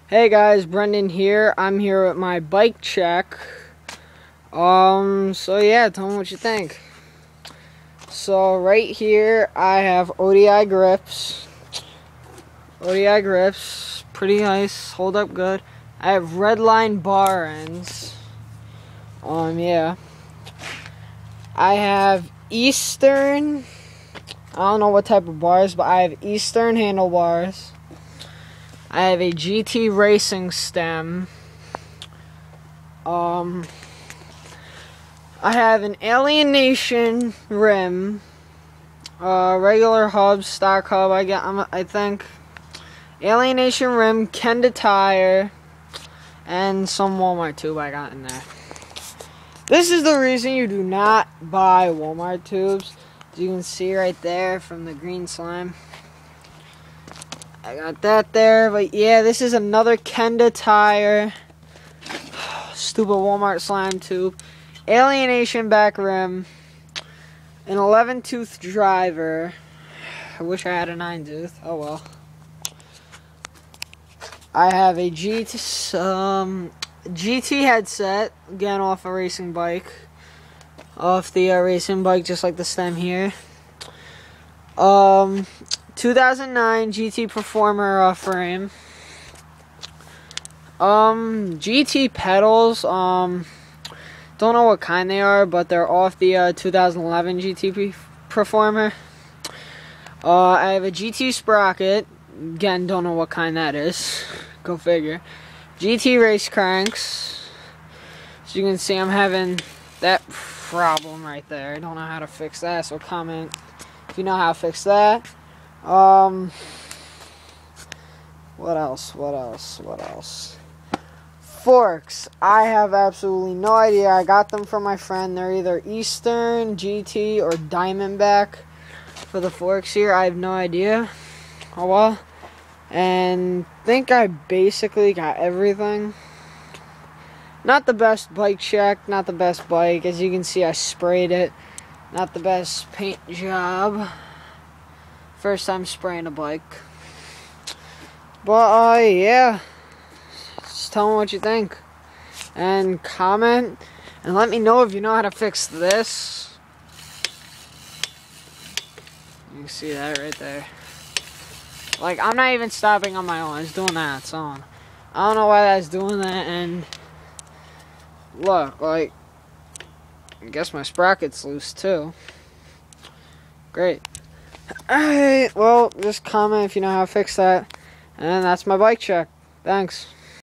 Hey guys, Brendan here. I'm here with my bike check. So yeah, tell me what you think. So right here I have ODI grips. ODI grips, pretty nice, hold up good. I have Redline bar ends. Yeah. I have Eastern, I don't know what type of bars, but I have Eastern handlebars. I have a GT racing stem. I have an Alienation rim. Regular hub, stock hub. I think. Alienation rim, Kenda tire, and some Walmart tube I got in there. This is the reason you do not buy Walmart tubes. As you can see right there from the green slime. I got that there, but yeah, this is another Kenda tire. Stupid Walmart slime tube. Alienation back rim. An 11-tooth driver. I wish I had a 9-tooth. Oh well. I have a GT headset. Again, off a racing bike. Off the racing bike, just like the stem here. 2009 GT Performer frame. GT pedals. Don't know what kind they are, but they're off the 2011 GT Performer. I have a GT sprocket. Again, don't know what kind that is. Go figure. GT race cranks. As you can see, I'm having that problem right there. I don't know how to fix that, so comment if you know how to fix that. What else? Forks. I have absolutely no idea. I got them from my friend. They're either Eastern, GT, or Diamondback for the forks here. I have no idea. Oh well. And I think I basically got everything. Not the best bike check, not the best bike. As you can see, I sprayed it. Not the best paint job. First time spraying a bike. But, yeah. Just tell me what you think. And comment. And let me know if you know how to fix this. You can see that right there. Like, I'm not even stopping on my own. It's doing that. It's on. I don't know why that's doing that. And look, like, I guess my sprocket's loose too. Great. Alright, well, just comment if you know how to fix that. And that's my bike check. Thanks.